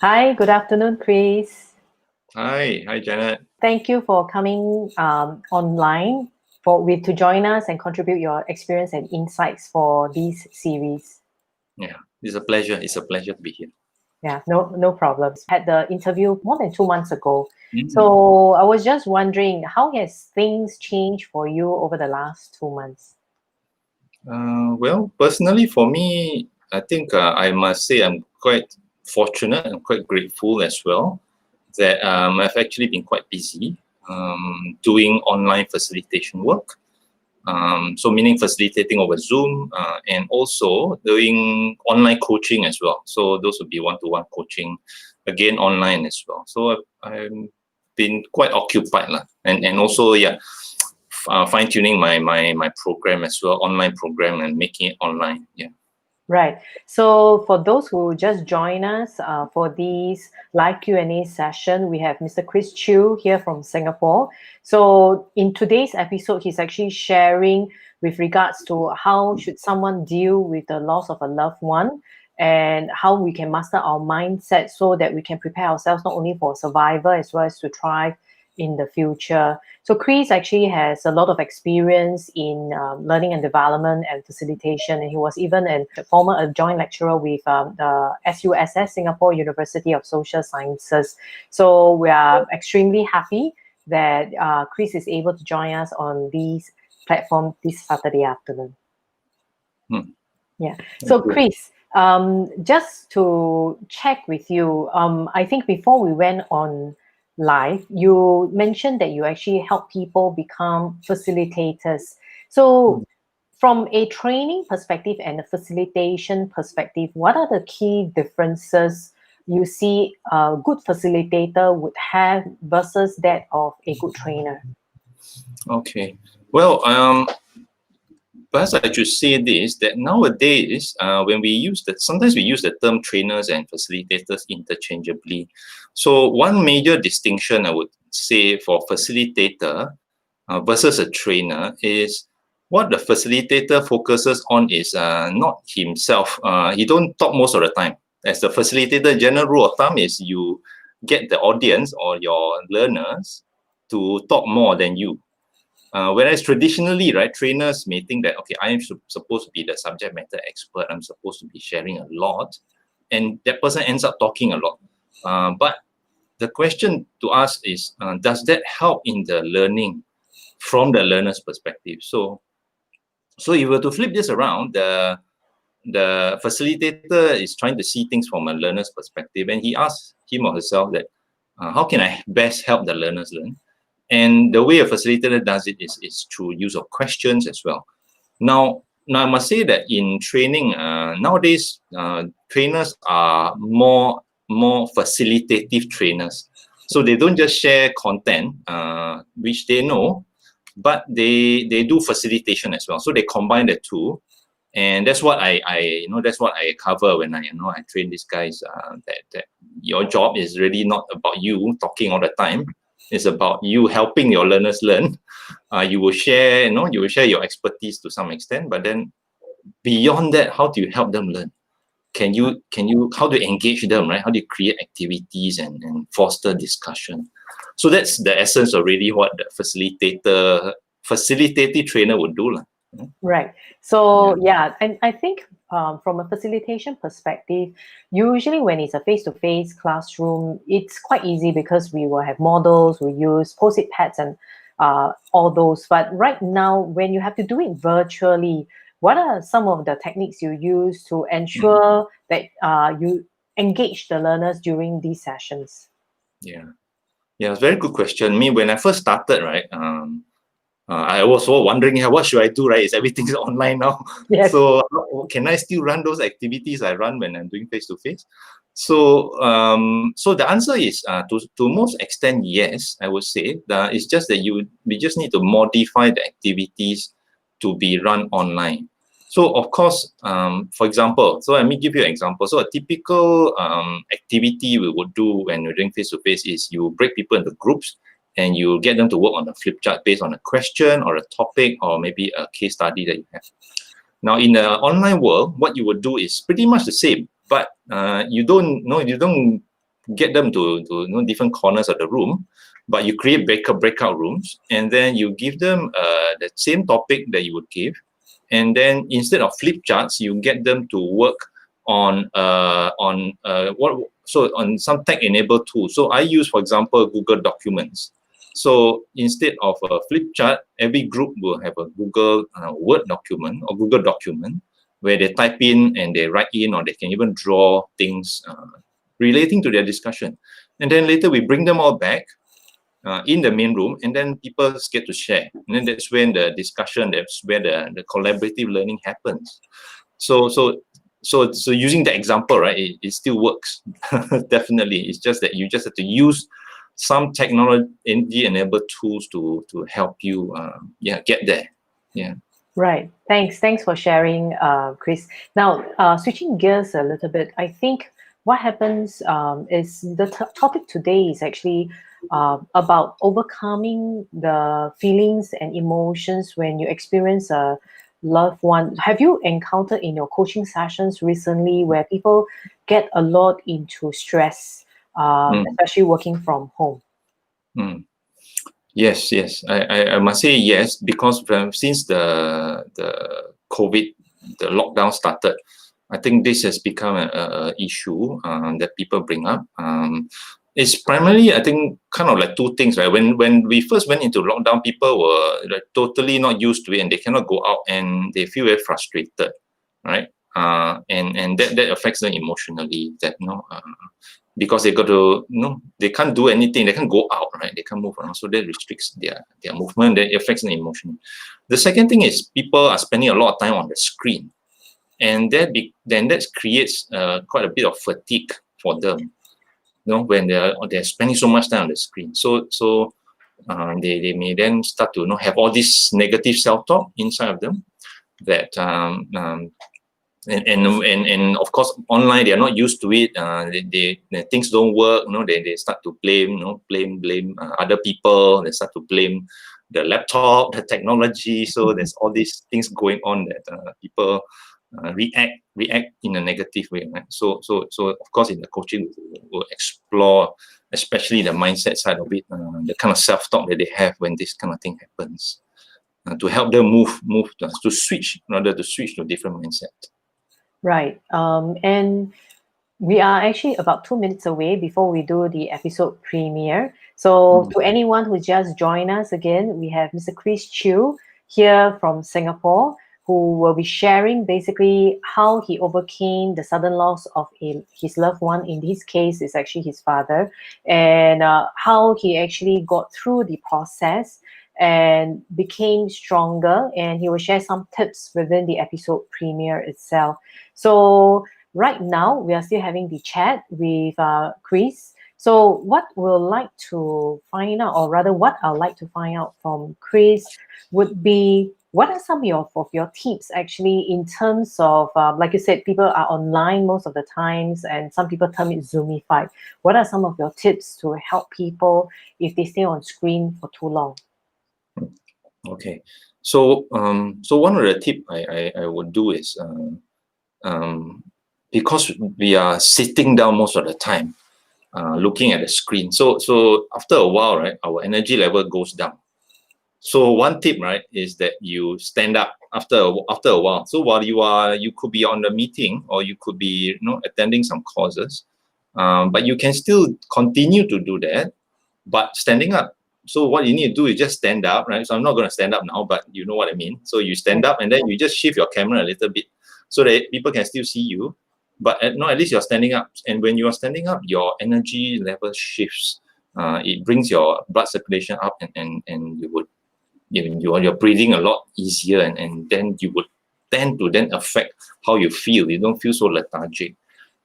Hi, good afternoon, Chris. Hi, Janet. Thank you for coming online to join us and contribute your experience and insights for this series. Yeah, it's a pleasure. It's a pleasure to be here. Yeah, no problems. Had the interview more than 2 months ago. Mm. So I was just wondering, how has things changed for you over the last 2 months? Well, personally, for me, I think I must say I'm quite fortunate and quite grateful as well that I've actually been quite busy doing online facilitation work. So meaning facilitating over Zoom and also doing online coaching as well. So those would be one-to-one coaching, again, online as well. So I've been quite occupied and also, yeah, fine-tuning my program as well, online program, and making it online. Yeah. Right. So for those who just join us for this live Q&A session, we have Mr. Chris Chew here from Singapore. So in today's episode, he's actually sharing with regards to how should someone deal with the loss of a loved one and how we can master our mindset so that we can prepare ourselves not only for survival as well as to thrive in the future. So Chris actually has a lot of experience in learning and development and facilitation, and he was even a former adjunct lecturer with the SUSS, Singapore University of Social Sciences. So we are extremely happy that Chris is able to join us on this platform this Saturday afternoon. Yeah. So Chris, just to check with you, I think before we went on live, you mentioned that you actually help people become facilitators. So from a training perspective and a facilitation perspective, what are the key differences you see a good facilitator would have versus that of a good trainer? Okay. Well, perhaps I should say this, that nowadays, when we use sometimes we use the term trainers and facilitators interchangeably. So one major distinction I would say for facilitator versus a trainer is what the facilitator focuses on is not himself. He don't talk most of the time. As the facilitator, general rule of thumb is you get the audience or your learners to talk more than you. Whereas traditionally, right, trainers may think that, okay, I am supposed to be the subject matter expert. I'm supposed to be sharing a lot. And that person ends up talking a lot. But the question to ask is, does that help in the learning from the learner's perspective? So if you were to flip this around, the facilitator is trying to see things from a learner's perspective. And he asks him or herself that, how can I best help the learners learn? And the way a facilitator does it is through use of questions as well. Now I must say that in training, nowadays, trainers are more facilitative trainers. So they don't just share content, which they know, but they do facilitation as well. So they combine the two. And that's what that's what I cover when I train these guys, that your job is really not about you talking all the time. It's about you helping your learners learn. You will share your expertise to some extent, but then beyond that, how do you help them learn? How do you engage them, right? How do you create activities and foster discussion? So that's the essence of really what the facilitative trainer would do. Right. So yeah, and I think from a facilitation perspective, usually when it's a face-to-face classroom, it's quite easy because we will have models, we use post-it pads and all those. But right now, when you have to do it virtually, what are some of the techniques you use to ensure that you engage the learners during these sessions? Yeah, it's a very good question. Me, when I first started, right, I was all wondering, what should I do, right? Is everything's online now? Yes. So can I still run those activities I run when I'm doing face-to-face? So the answer is, to most extent, yes, I would say. It's just that we just need to modify the activities to be run online. So of course, for example, so let me give you an example. So a typical activity we would do when we're doing face-to-face is you break people into groups and you get them to work on a flip chart based on a question or a topic or maybe a case study that you have. Now, in the online world, what you would do is pretty much the same, but you don't get them to different corners of the room, but you create breakout rooms, and then you give them the same topic that you would give, and then instead of flip charts, you get them to work on some tech-enabled tools. So I use, for example, Google Documents. So instead of a flip chart, every group will have a Google Word document or Google document where they type in and they write in, or they can even draw things relating to their discussion. And then later we bring them all back in the main room, and then people get to share. And then that's when the discussion, that's where the collaborative learning happens. So using the example, right, it still works. Definitely. It's just that you just have to use some technology-enabled tools to help you get there. Yeah. Right. Thanks for sharing, Chris. Now, switching gears a little bit, I think what happens is the topic today is actually about overcoming the feelings and emotions when you experience a loved one. Have you encountered in your coaching sessions recently where people get a lot into stress, especially working from home? Yes. I must say yes, because since the COVID, the lockdown started, I think this has become a issue that people bring up. It's primarily, I think, kind of like two things, right? When we first went into lockdown, people were like totally not used to it, and they cannot go out, and they feel very frustrated, right? And that affects them emotionally. That because they got to, they can't do anything, they can't go out, right? They can't move around, so that restricts their movement. That affects them emotionally. The second thing is people are spending a lot of time on the screen, and then that creates quite a bit of fatigue for them. When they're spending so much time on the screen, so they may then start to have all this negative self-talk inside of them. That and of course online they are not used to it. Things don't work. They start to blame other people. They start to blame the laptop, the technology. So there's all these things going on that people react in a negative way, right? So of course in the coaching we'll explore especially the mindset side of it, the kind of self-talk that they have when this kind of thing happens, to help them to switch in order to switch to a different mindset. Right. And we are actually about 2 minutes away before we do the episode premiere. So to anyone who just joined us again, we have Mr. Chris Chew here from Singapore, who will be sharing basically how he overcame the sudden loss of his loved one. In this case, it's actually his father, and how he actually got through the process and became stronger. And he will share some tips within the episode premiere itself. So right now, we are still having the chat with Chris. So what we'll like to find out, or rather what I'd like to find out from Chris would be, what are some of your tips actually in terms of, like you said, people are online most of the times, and some people term it Zoomified. What are some of your tips to help people if they stay on screen for too long? Okay. So one of the tips I would do is, because we are sitting down most of the time, looking at the screen. So after a while, right, our energy level goes down. So one tip, right, is that you stand up after a while. So while you could be on the meeting, or you could be attending some courses, but you can still continue to do that, but standing up. So what you need to do is just stand up, right? So I'm not going to stand up now, but you know what I mean. So you stand up, and then you just shift your camera a little bit so that people can still see you, but at least you're standing up. And when you are standing up, your energy level shifts. It brings your blood circulation up, and you would, you're breathing a lot easier, and then you would tend to then affect how you feel. You don't feel so lethargic.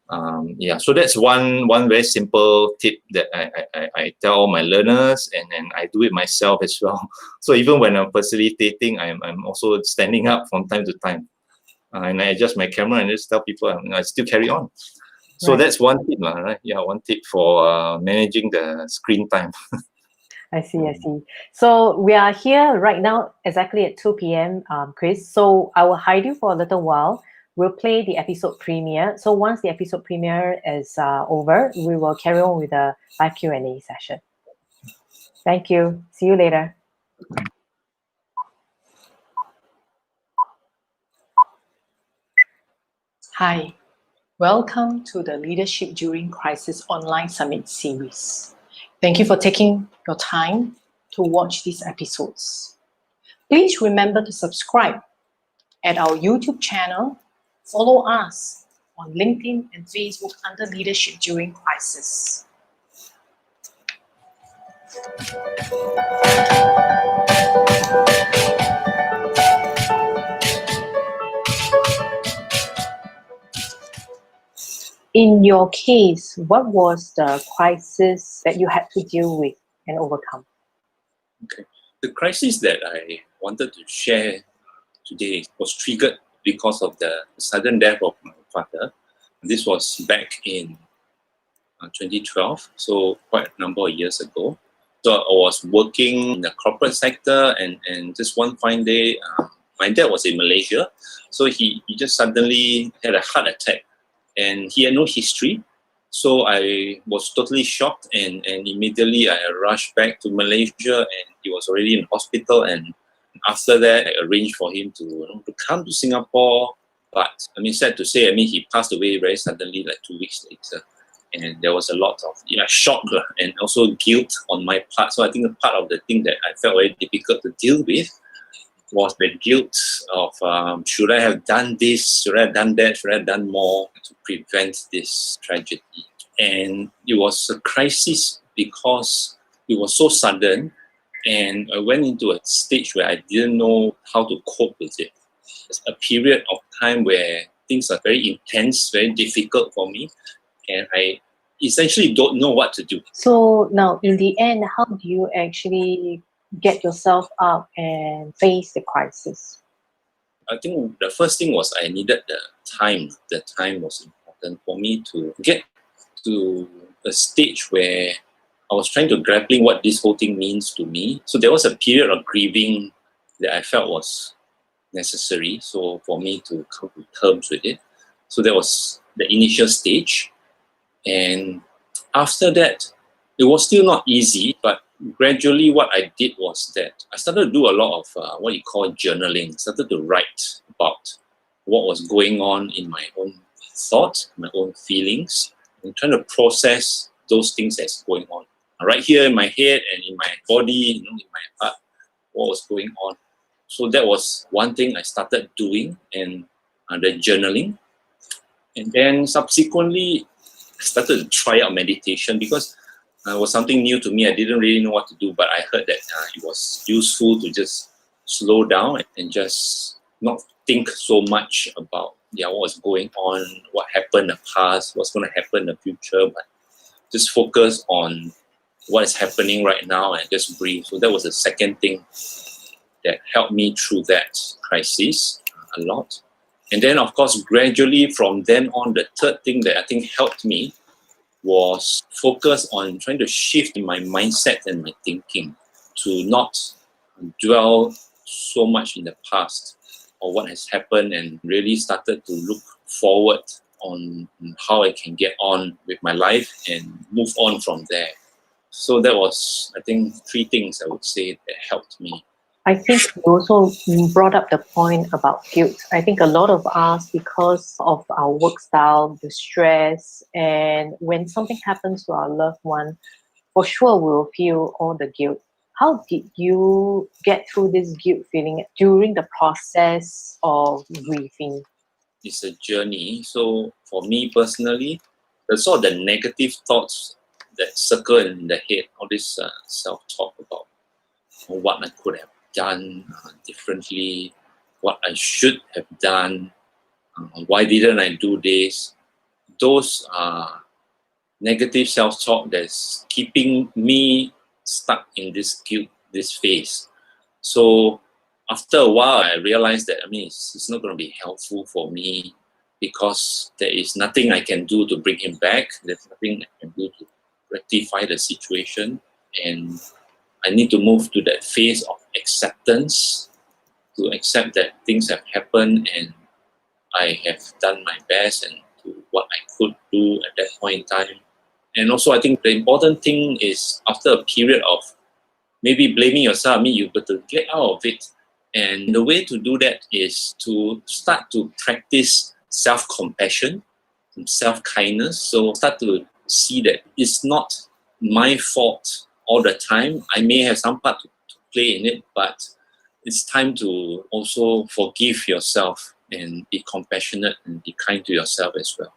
So that's one very simple tip that I tell all my learners, and I do it myself as well. So even when I'm facilitating, I'm also standing up from time to time, and I adjust my camera and just tell people I still carry on. So Right. that's one tip, right? Yeah, one tip for managing the screen time. I see. So we are here right now exactly at 2 p.m., Chris. So I will hide you for a little while. we'll play the episode premiere. So once the episode premiere is over, we will carry on with the live Q&A session. Thank you. See you later. Hi. Welcome to the Leadership During Crisis Online Summit series. Thank you for taking your time to watch these episodes. Please remember to subscribe at our YouTube channel, follow us on LinkedIn and Facebook under Leadership During Crisis. In your case, what was the crisis that you had to deal with and overcome? Okay. The crisis that I wanted to share today was triggered because of the sudden death of my father. This was back in 2012, so quite a number of years ago. So I was working in the corporate sector, and just one fine day, my dad was in Malaysia, so he just suddenly had a heart attack, and he had no history. So I was totally shocked, and immediately I rushed back to Malaysia, and he was already in hospital. And after that, I arranged for him to come to Singapore. But I mean, sad to say, he passed away very suddenly, like 2 weeks later. And there was a lot of shock and also guilt on my part. So I think a part of the thing that I felt very difficult to deal with was the guilt of should I have done this, should I have done that, should I have done more to prevent this tragedy. And it was a crisis because it was so sudden, and I went into a stage where I didn't know how to cope with it. It's a period of time where things are very intense, very difficult for me, and I essentially don't know what to do. So now, in the end, how do you actually get yourself up and face the crisis? I think the first thing was I needed the time. The time was important for me to get to a stage where I was trying to grappling what this whole thing means to me. So there was a period of grieving that I felt was necessary. So for me to come to terms with it. So that was the initial stage. And after that, it was still not easy, but gradually what I did was that I started to do a lot of what you call journaling. I started to write about what was going on in my own thoughts, my own feelings, and trying to process those things that's going on. Right here in my head and in my body, in my heart, what was going on. So that was one thing I started doing, and the journaling. And then subsequently, I started to try out meditation because it was something new to me. I didn't really know what to do, but I heard that it was useful to just slow down and just not think so much about what was going on, what happened in the past, what's going to happen in the future, but just focus on what is happening right now and just breathe. So that was the second thing that helped me through that crisis a lot. And then, of course, gradually from then on, the third thing that I think helped me was focus on trying to shift my mindset and my thinking to not dwell so much in the past or what has happened, and really started to look forward on how I can get on with my life and move on from there. So that was, I think, three things I would say that helped me. I think you also brought up the point about guilt. I think a lot of us, because of our work style, the stress, and when something happens to our loved one, for sure we will feel all the guilt. How did you get through this guilt feeling during the process of grieving? It's a journey. So for me personally, the sort of the negative thoughts that circle in the head, all this self-talk about what I could have done differently, what I should have done, why didn't I do this? Those are negative self-talk that's keeping me stuck in this guilt, this phase. So after a while, I realized that it's not going to be helpful for me because there is nothing I can do to bring him back. There's nothing I can do to rectify the situation, and I need to move to that phase of acceptance, to accept that things have happened and I have done my best and to what I could do at that point in time. And also, I think the important thing is after a period of maybe blaming yourself, you got to get out of it. And the way to do that is to start to practice self-compassion and self-kindness. So start to see that it's not my fault all the time. I may have some part to play in it, but it's time to also forgive yourself and be compassionate and be kind to yourself as well.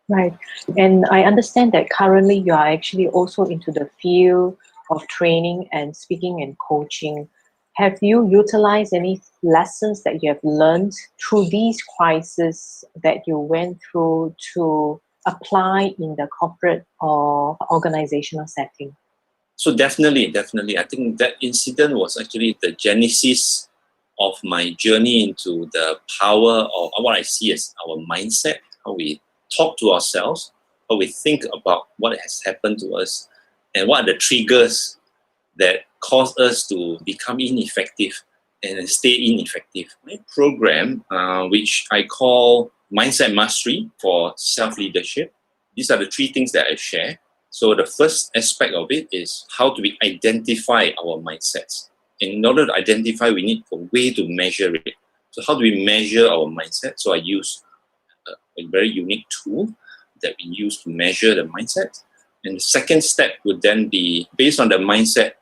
Right. And I understand that currently you are actually also into the field of training and speaking and coaching. Have you utilized any lessons that you have learned through these crises that you went through to apply in the corporate or organizational setting? So definitely. I think that incident was actually the genesis of my journey into the power of what I see as our mindset, how we talk to ourselves, how we think about what has happened to us, and what are the triggers that cause us to become ineffective and stay ineffective. My program, which I call Mindset Mastery for Self-Leadership, these are the three things that I share. So the first aspect of it is how do we identify our mindsets. In order to identify, we need a way to measure it. So how do we measure our mindset? So I use a very unique tool that we use to measure the mindset. And the second step would then be, based on the mindset,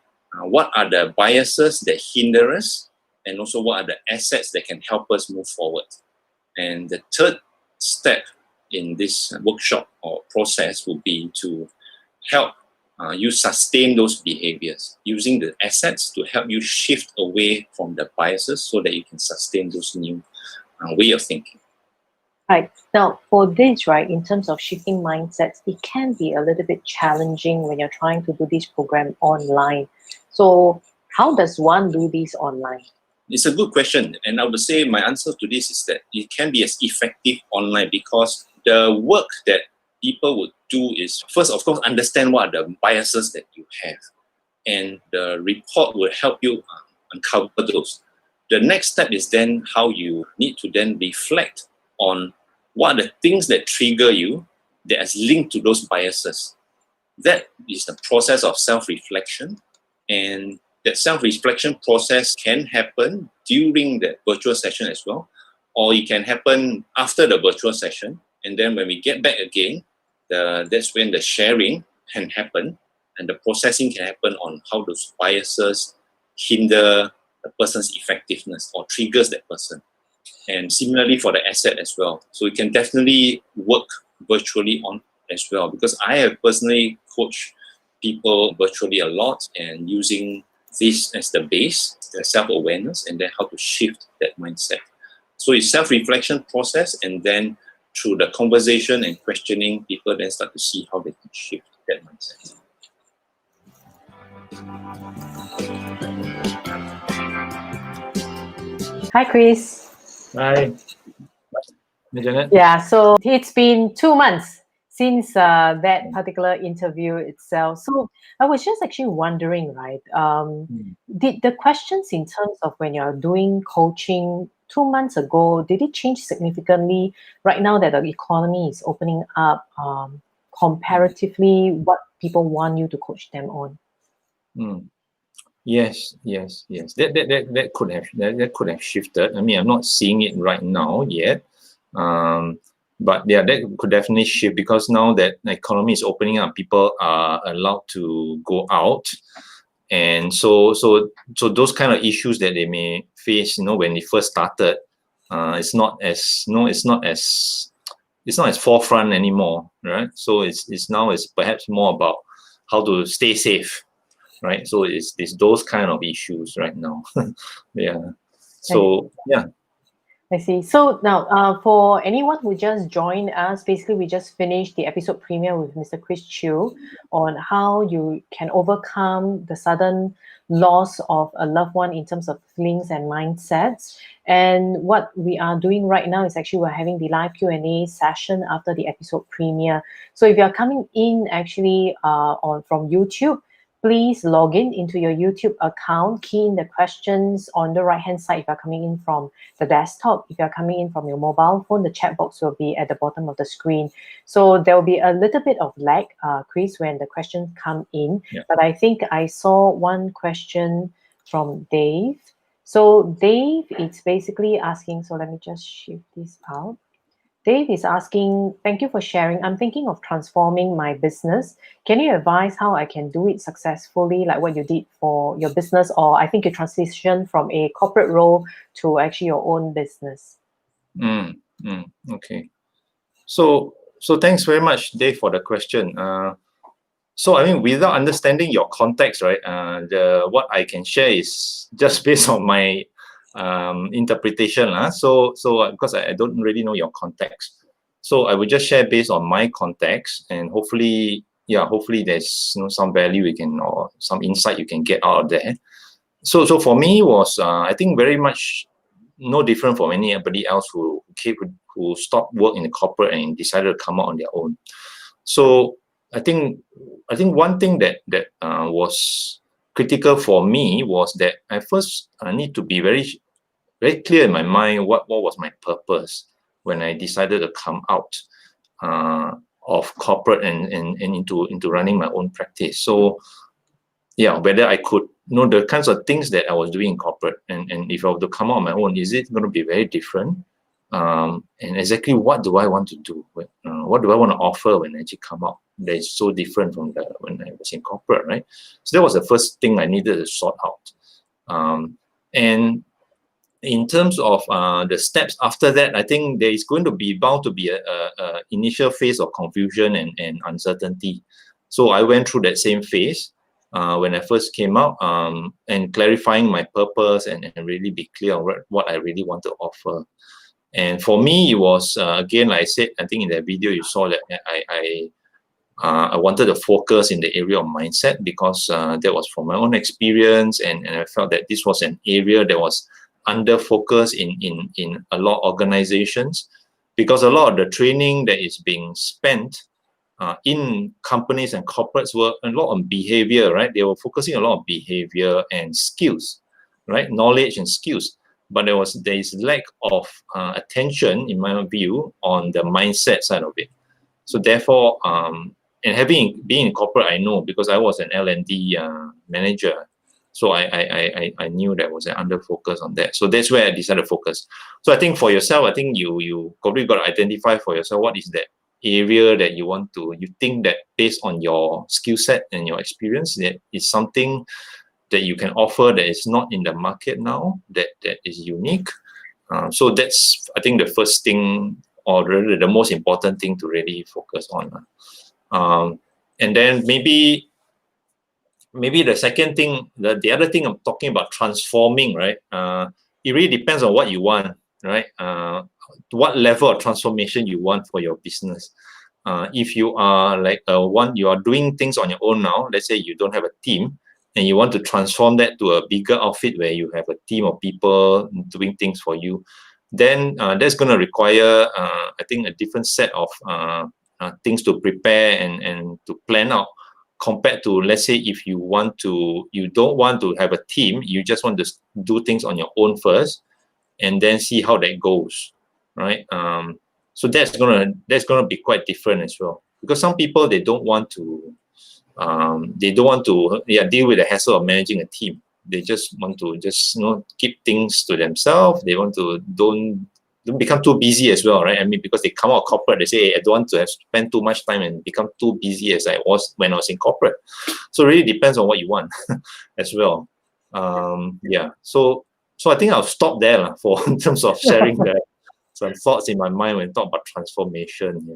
what are the biases that hinder us? And also what are the assets that can help us move forward? And the third step in this workshop or process will be to help you sustain those behaviors using the assets to help you shift away from the biases so that you can sustain those new way of thinking. Right. Now, for this, right, in terms of shifting mindsets, it can be a little bit challenging when you're trying to do this program online. So how does one do this online? It's a good question. And I would say my answer to this is that it can be as effective online because the work that people would do is, first, of course, understand what are the biases that you have. And the report will help you uncover those. The next step is then how you need to then reflect on what are the things that trigger you that is linked to those biases. That is the process of self-reflection. And that self-reflection process can happen during the virtual session as well, or it can happen after the virtual session. And then when we get back again, that's when the sharing can happen and the processing can happen on how those biases hinder the person's effectiveness or triggers that person. And similarly for the asset as well. So you can definitely work virtually on as well, because I have personally coached people virtually a lot and using this as the base, the self-awareness, and then how to shift that mindset. So it's self-reflection process, and then through the conversation and questioning, people then start to see how they can shift that mindset. Hi, Chris. Hi. Janet? Yeah, so it's been 2 months since that particular interview itself. So I was just actually wondering, right, did the questions in terms of when you're doing coaching 2 months ago, did it change significantly right now that the economy is opening up comparatively what people want you to coach them on? Yes. That could have shifted. I mean, I'm not seeing it right now yet. But yeah, that could definitely shift because now that the economy is opening up, people are allowed to go out, and so those kind of issues that they may face, when they first started, it's not as forefront anymore, right? So it's perhaps more about how to stay safe, right? So it's those kind of issues right now. Yeah. So yeah. I see. So now, for anyone who just joined us, basically we just finished the episode premiere with Mr. Chris Chew on how you can overcome the sudden loss of a loved one in terms of feelings and mindsets. And what we are doing right now is actually we're having the live Q&A session after the episode premiere. So if you're coming in actually from YouTube, please log into your YouTube account, key in the questions on the right-hand side if you're coming in from the desktop. If you're coming in from your mobile phone, the chat box will be at the bottom of the screen. So there will be a little bit of lag, Chris, when the questions come in. Yeah. But I think I saw one question from Dave. So Dave is basically asking, so let me just shift this out. Dave is asking, thank you for sharing. I'm thinking of transforming my business. Can you advise how I can do it successfully, like what you did for your business? Or I think you transitioned from a corporate role to actually your own business. Okay. So thanks very much, Dave, for the question. So I mean, without understanding your context, right? What I can share is just based on my interpretation. So because I don't really know your context, so I will just share based on my context, and hopefully there's some value you can, or some insight you can get out of there. So for me was I think very much no different from anybody else who stopped work in the corporate and decided to come out on their own. So I think one thing that was critical for me was that I first need to be very clear in my mind what was my purpose when I decided to come out of corporate and into running my own practice. So yeah, whether I could know the kinds of things that I was doing in corporate, and if I were to come out on my own, is it going to be very different? And exactly what do I want to do? What do I want to offer when I actually come out that is so different from when I was in corporate, right? So that was the first thing I needed to sort out. And in terms of the steps after that, I think there is going to be bound to be a initial phase of confusion and uncertainty. So I went through that same phase when I first came out, and clarifying my purpose and really be clear on what I really want to offer. And for me, it was again, like I said, I think in that video you saw that I wanted to focus in the area of mindset, because that was from my own experience, and I felt that this was an area that was under focus in a lot of organizations, because a lot of the training that is being spent in companies and corporates were a lot on behavior, right? They were focusing a lot on behavior and skills, right? Knowledge and skills. But there is lack of attention, in my view, on the mindset side of it. So therefore, and being in corporate, I know, because I was an L&D manager. So I knew that was an under focus on that. So that's where I decided to focus. So I think for yourself, I think you probably got to identify for yourself what is that area that you think that based on your skill set and your experience, that is something that you can offer that is not in the market now, that is unique. So that's, I think, the first thing, or really the most important thing to really focus on. And then maybe the second thing, the other thing I'm talking about, transforming, right? It really depends on what you want, right? What level of transformation you want for your business. If you are like you are doing things on your own now, let's say you don't have a team, and you want to transform that to a bigger outfit where you have a team of people doing things for you, then that's going to require, I think, a different set of things to prepare and to plan out, compared to, let's say, if you don't want to have a team, you just want to do things on your own first, and then see how that goes, right? So that's gonna be quite different as well, because some people, they don't want to deal with the hassle of managing a team. They just want to keep things to themselves. They want to don't become too busy as well, right? I mean, because they come out of corporate, they say, hey, I don't want to have spend too much time and become too busy as I was when I was in corporate. So it really depends on what you want as well. So I think I'll stop there in terms of sharing some thoughts in my mind when talk about transformation. Yeah.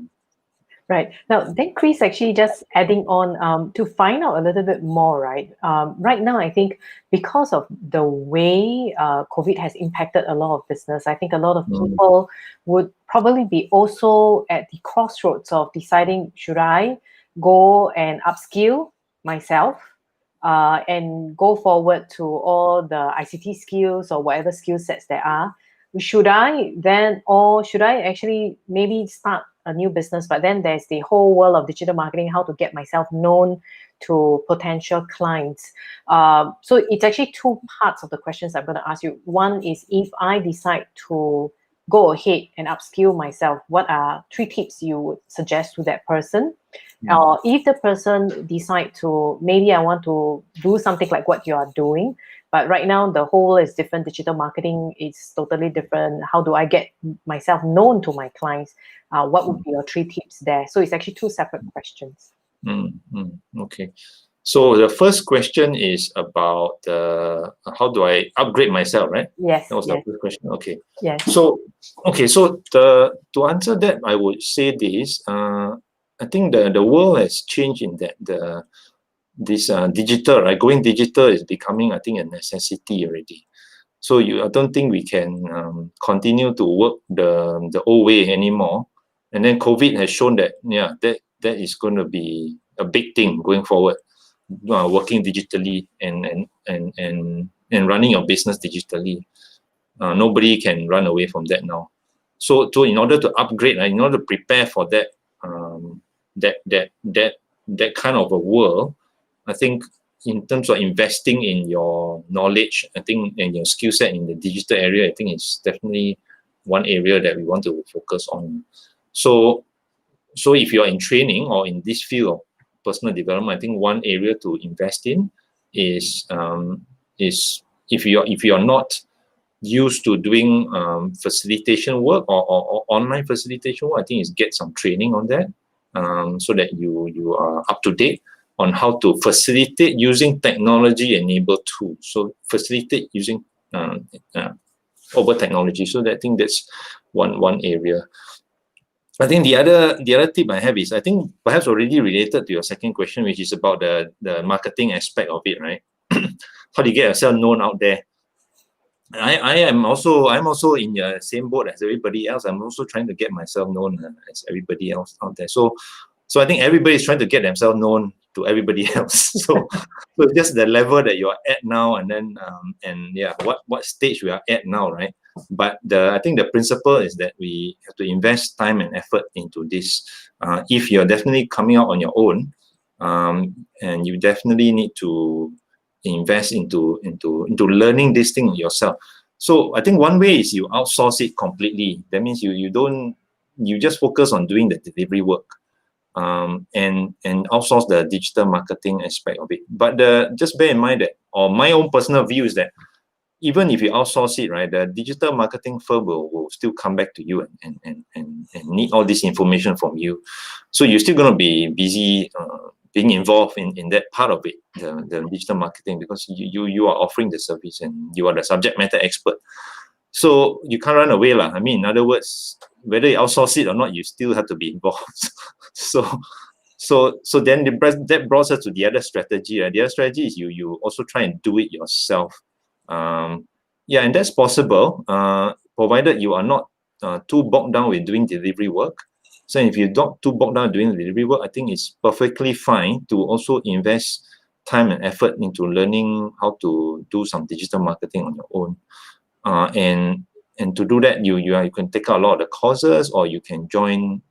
Right. Now, then Chris, actually just adding on to find out a little bit more, right? Right now, I think because of the way COVID has impacted a lot of business, I think a lot of people would probably be also at the crossroads of deciding, should I go and upskill myself and go forward to all the ICT skills or whatever skill sets there are? Should I actually maybe start a new business, but then there's the whole world of digital marketing, how to get myself known to potential clients. So it's actually two parts of the questions I'm going to ask you. One is, if I decide to go ahead and upskill myself, what are 3 tips you would suggest to that person? Or if the person decide to, maybe I want to do something like what you are doing, but right now the whole is different. Digital marketing is totally different. How do I get myself known to my clients? What would be your 3 tips there? So it's actually 2 separate questions. Okay. So the first question is about how do I upgrade myself, right? Yes. That was yes. the first question. Okay. Yes. So to answer that, I would say this. I think the world has changed in that this digital, right? Going digital is becoming, I think, a necessity already. So I don't think we can continue to work the old way anymore. And then COVID has shown that that is going to be a big thing going forward. Working digitally and running your business digitally. Nobody can run away from that now. So in order to upgrade, in order to prepare for that that kind of a world, I think in terms of investing in your knowledge, I think, and your skill set in the digital area, I think it's definitely one area that we want to focus on. So if you're in training or in this field of personal development, I think one area to invest in is if you're not used to doing facilitation work or online facilitation work, I think is get some training on that, so that you are up to date on how to facilitate using technology-enabled tools. So facilitate using over technology. So I think that's one area. I think the other tip I have is, I think perhaps already related to your second question, which is about the marketing aspect of it, right? How do you get yourself known out there? I'm also in the same boat as everybody else. I'm also trying to get myself known as everybody else out there. So I think everybody is trying to get themselves known to everybody else. So just the level that you're at now, and then what stage we are at now, right? But I think the principle is that we have to invest time and effort into this. If you're definitely coming out on your own, and you definitely need to invest into learning this thing yourself. So I think one way is you outsource it completely. That means you just focus on doing the delivery work, and outsource the digital marketing aspect of it. But just bear in mind that, or my own personal view is that, even if you outsource it, right, the digital marketing firm will still come back to you and need all this information from you. So you're still going to be busy being involved in that part of it, the digital marketing, because you are offering the service and you are the subject matter expert. So you can't run away, lah. I mean, in other words, whether you outsource it or not, you still have to be involved. So then that brought us to the other strategy. The other strategy is you also try and do it yourself. And that's possible, provided you are not too bogged down with doing delivery work. So if you're not too bogged down doing delivery work, I think it's perfectly fine to also invest time and effort into learning how to do some digital marketing on your own. And to do that, you can take out a lot of the courses, or you can join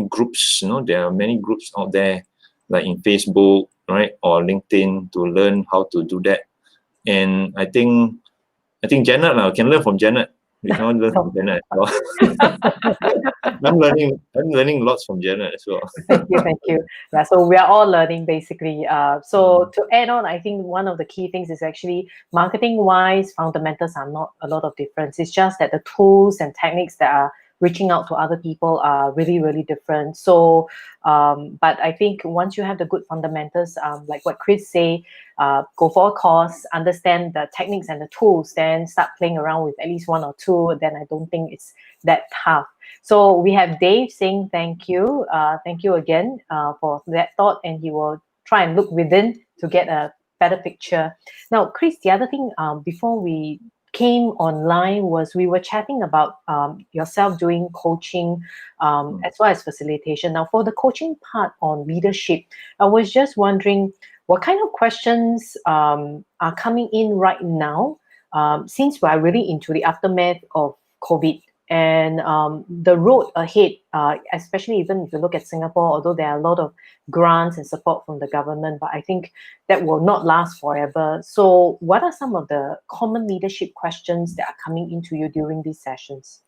groups. There are many groups out there, like in Facebook, right, or LinkedIn, to learn how to do that. And I think Janet now can learn from Janet. We can learn from Janet as well. I'm learning lots from Janet as well. Thank you. Yeah, so we are all learning, basically. So to add on, I think one of the key things is actually, marketing-wise, fundamentals are not a lot of difference. It's just that the tools and techniques that are reaching out to other people are really, really different. So, but I think once you have the good fundamentals, like what Chris say, go for a course, understand the techniques and the tools, then start playing around with at least 1 or 2, then I don't think it's that tough. So we have Dave saying thank you. Thank you again for that thought, and he will try and look within to get a better picture. Now, Chris, the other thing before we came online was we were chatting about yourself doing coaching as well as facilitation. Now, for the coaching part on leadership, I was just wondering what kind of questions are coming in right now, since we're really into the aftermath of COVID. And the road ahead, especially even if you look at Singapore, although there are a lot of grants and support from the government, but I think that will not last forever. So what are some of the common leadership questions that are coming into you during these sessions?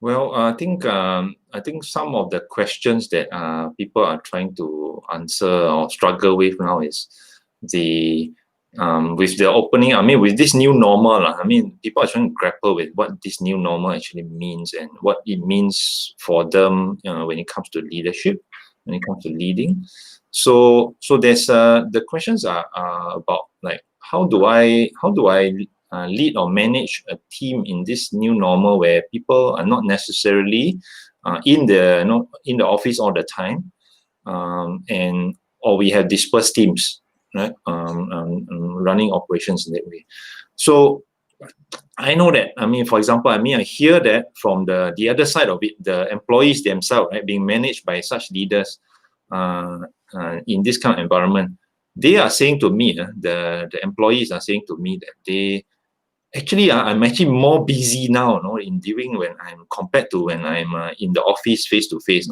Well, I think some of the questions that people are trying to answer or struggle with now is with the opening. I mean, with this new normal, I mean, people are trying to grapple with what this new normal actually means and what it means for them, when it comes to leadership, when it comes to leading. So there's the questions are about like how do I lead or manage a team in this new normal where people are not necessarily in the office all the time, or we have dispersed teams, right? Running operations in that way. So I know that, I mean, for example, I hear that from the other side of it, the employees themselves, right, being managed by such leaders in this kind of environment. They are saying to me, the employees are saying to me that they actually, I'm actually more busy now, in during when I'm compared to when I'm in the office face to face.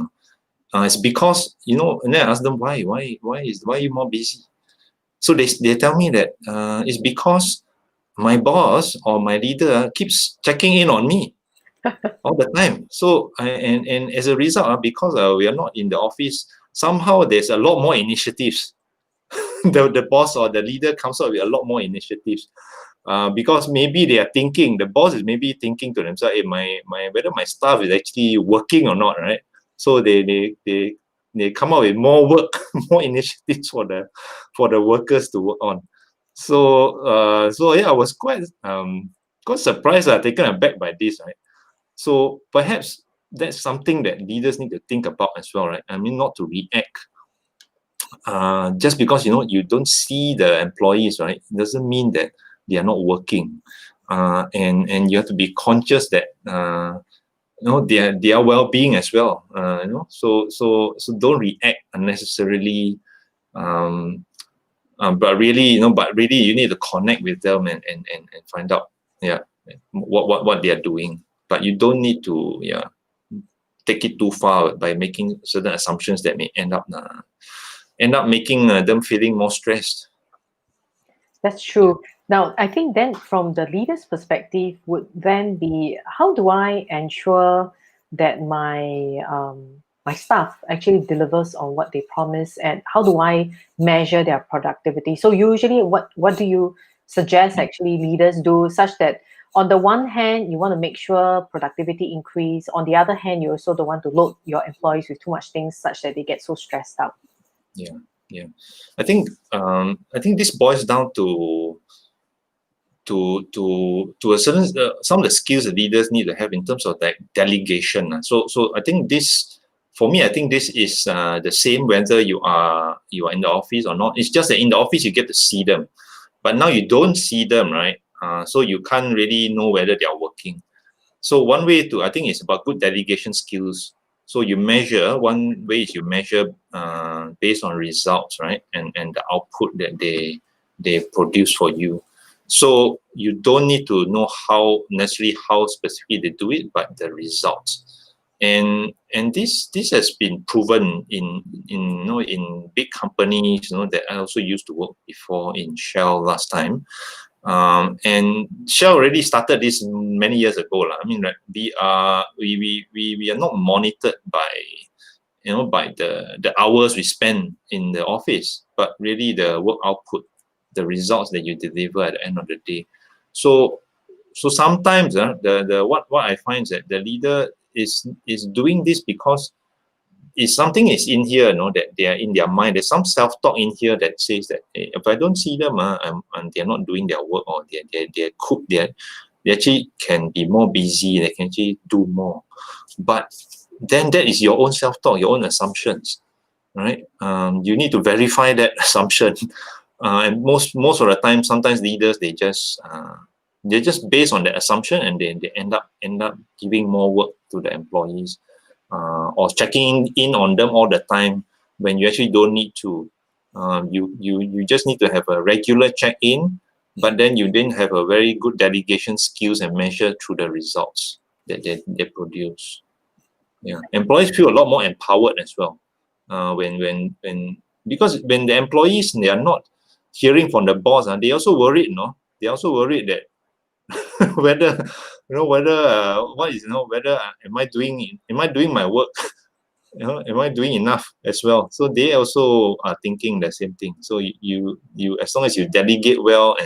It's because, and then I ask them why are you more busy? So they tell me that it's because my boss or my leader keeps checking in on me all the time. So and as a result, because we are not in the office, somehow there's a lot more initiatives. the boss or the leader comes up with a lot more initiatives. Because maybe they are thinking, the boss is maybe thinking to themselves, hey, whether my staff is actually working or not, right? So they come up with more work, more initiatives for the workers to work on. So yeah, I was quite surprised, taken aback by this, right? So perhaps that's something that leaders need to think about as well, right? I mean, not to react. Just because you don't see the employees, right, it doesn't mean that they are not working, and you have to be conscious that their well-being as well. So don't react unnecessarily, but really you need to connect with them and find out what they are doing. But you don't need to take it too far by making certain assumptions that may end up making them feeling more stressed. That's true. Now, I think then from the leader's perspective would then be, how do I ensure that my my staff actually delivers on what they promise, and how do I measure their productivity? So usually what do you suggest actually leaders do, such that on the one hand, you want to make sure productivity increase. On the other hand, you also don't want to load your employees with too much things such that they get so stressed out. Yeah. I think this boils down to a certain some of the skills that leaders need to have in terms of like delegation. So I think this, for me, I think this is the same whether you are in the office or not. It's just that in the office you get to see them, but now you don't see them, right? So you can't really know whether they are working. So one way to, I think, it's about good delegation skills. So you measure, one way is you measure based on results, right? And the output that they produce for you. So you don't need to know how specifically they do it, but the results. And this has been proven in big companies, that I also used to work before in Shell last time. And Shell already started this many years ago. I mean, we are not monitored by the hours we spend in the office, but really the work output, the results that you deliver at the end of the day. So sometimes what I find is that the leader is doing this because if something is in here, that they are in their mind, there's some self-talk in here that says that, hey, if I don't see them, and they're not doing their work, or they actually can be more busy, they can actually do more. But then that is your own self-talk, your own assumptions, right? You need to verify that assumption. And most of the time, sometimes leaders, they're just based on the assumption, and then they end up giving more work to the employees. Or checking in on them all the time when you actually don't need to. You just need to have a regular check-in, but then you didn't have a very good delegation skills and measure through the results. that they produce. Yeah, employees feel a lot more empowered as well. Because when the employees, they are not hearing from the boss, they also worried, they also worried that whether am I doing my work, am I doing enough as well? So they also are thinking the same thing. So you as long as you delegate well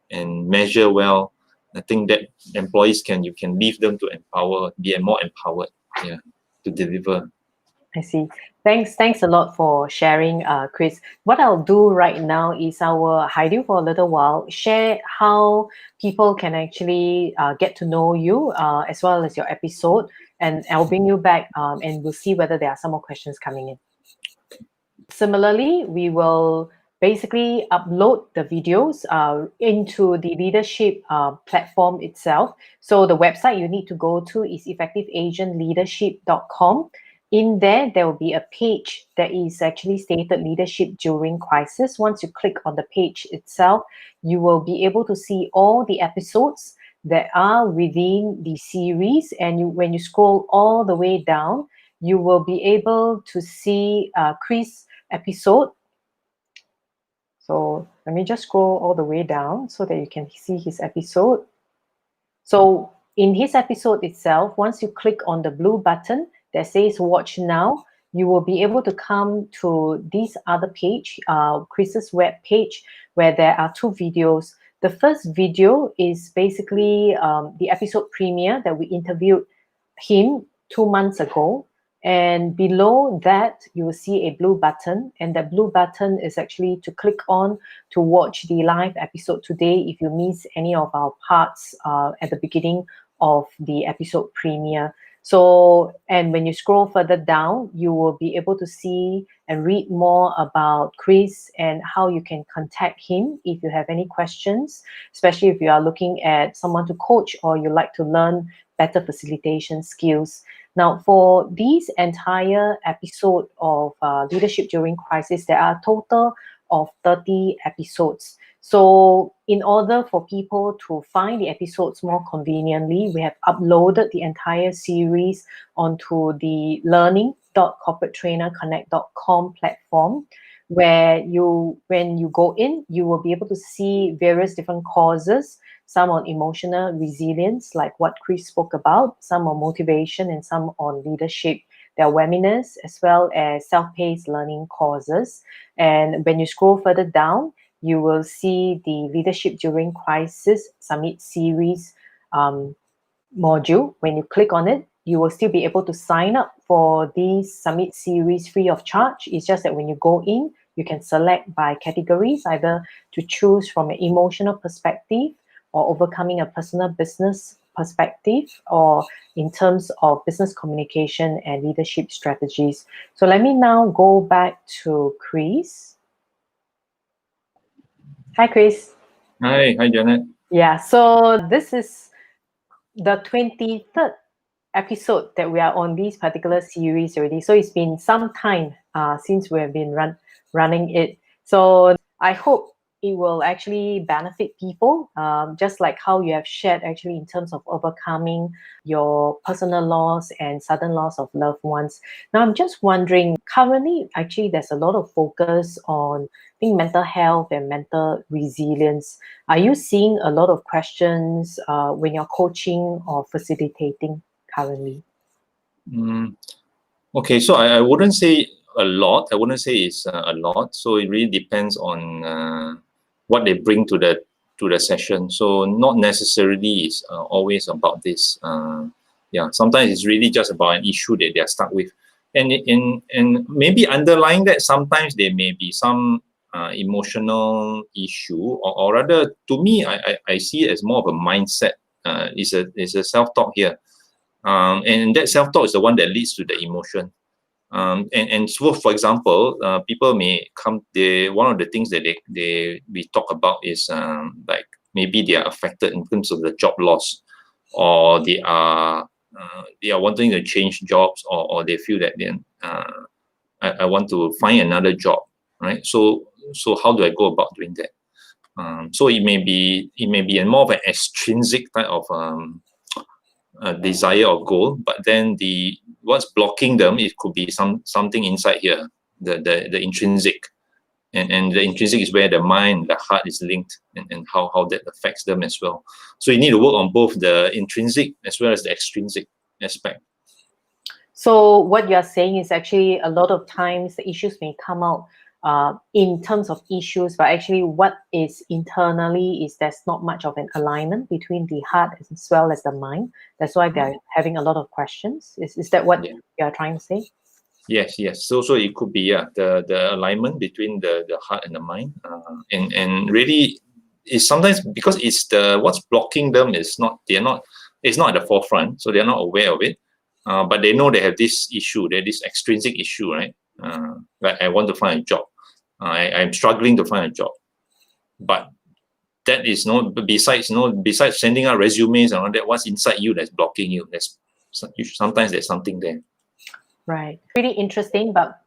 and measure well, I think that employees you can leave them to be more empowered, to deliver. I see. Thanks a lot for sharing, Chris. What I'll do right now is I will hide you for a little while, share how people can actually get to know you as well as your episode, and I'll bring you back and we'll see whether there are some more questions coming in. Similarly, we will basically upload the videos into the leadership platform itself. So the website you need to go to is effectiveagentleadership.com. In there will be a page that is actually stated Leadership During Crisis. Once you click on the page itself, you will be able to see all the episodes that are within the series. And when you scroll all the way down, you will be able to see Chris' episode. So let me just scroll all the way down so that you can see his episode. So in his episode itself, once you click on the blue button that says Watch Now, you will be able to come to this other page, Chris's web page, where there are 2 videos. The first video is basically the episode premiere that we interviewed him 2 months ago. And below that, you will see a blue button. And that blue button is actually to click on to watch the live episode today if you miss any of our parts at the beginning of the episode premiere. So, and when you scroll further down, you will be able to see and read more about Chris and how you can contact him if you have any questions, especially if you are looking at someone to coach or you like to learn better facilitation skills. Now, for this entire episode of Leadership During Crisis, there are a total of 30 episodes. So in order for people to find the episodes more conveniently, we have uploaded the entire series onto the learning.corporatetrainerconnect.com platform, where when you go in, you will be able to see various different courses, some on emotional resilience, like what Chris spoke about, some on motivation, and some on leadership. There are webinars as well as self-paced learning courses. And when you scroll further down, you will see the Leadership During Crisis Summit Series module. When you click on it, you will still be able to sign up for this Summit Series free of charge. It's just that when you go in, you can select by categories, either to choose from an emotional perspective or overcoming a personal business perspective, or in terms of business communication and leadership strategies. So let me now go back to Chris. Hi, Chris. Hi, Janet. Yeah, so this is the 23rd episode that we are on this particular series already. So it's been some time since we have been running it. So I hope it will actually benefit people, just like how you have shared actually in terms of overcoming your personal loss and sudden loss of loved ones. Now, I'm just wondering, currently, actually, there's a lot of focus on, I think, mental health and mental resilience. Are you seeing a lot of questions when you're coaching or facilitating currently? Okay, so I wouldn't say a lot. I wouldn't say it's a lot. So it really depends on what they bring to the session. So not necessarily is always about this. Sometimes it's really just about an issue that they are stuck with, and maybe underlying that, sometimes there may be some emotional issue, or rather, to me, I see it as more of a mindset. It's a self-talk here, and that self-talk is the one that leads to the emotion. And so, for example, people may come. One of the things that we talk about is like maybe they are affected in terms of the job loss, or they are wanting to change jobs, or they feel that then I want to find another job, right? So how do I go about doing that? So it may be a more of an extrinsic type of desire or goal, but then what's blocking them, it could be something inside here, the intrinsic. And the intrinsic is where the mind, the heart is linked, and how that affects them as well. So you need to work on both the intrinsic as well as the extrinsic aspect. So what you're saying is actually a lot of times the issues may come out in terms of issues, but actually what is internally is there's not much of an alignment between the heart as well as the mind. That's why they're having a lot of questions. Is that what you're trying to say? Yes. So it could be the alignment between the heart and the mind, and really it's sometimes because it's what's blocking them is it's not at the forefront, so they're not aware of it, but they know they have this issue, they have this extrinsic issue, right? Like I want to find a job, I'm struggling to find a job, but that is besides sending out resumes and all that, what's inside you that's blocking you? Sometimes there's something there. Right. Really interesting, but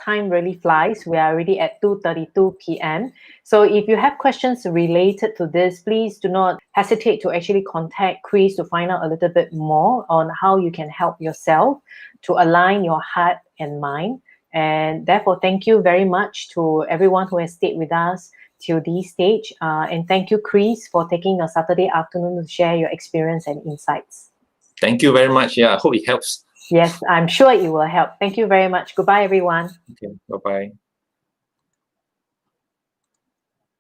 time really flies. We are already at 2:32 p.m. So if you have questions related to this, please do not hesitate to actually contact Chris to find out a little bit more on how you can help yourself to align your heart and mind. And therefore, thank you very much to everyone who has stayed with us till this stage. And thank you, Chris, for taking your Saturday afternoon to share your experience and insights. Thank you very much. Yeah, I hope it helps. Yes, I'm sure it will help. Thank you very much. Goodbye, everyone. Okay, bye-bye.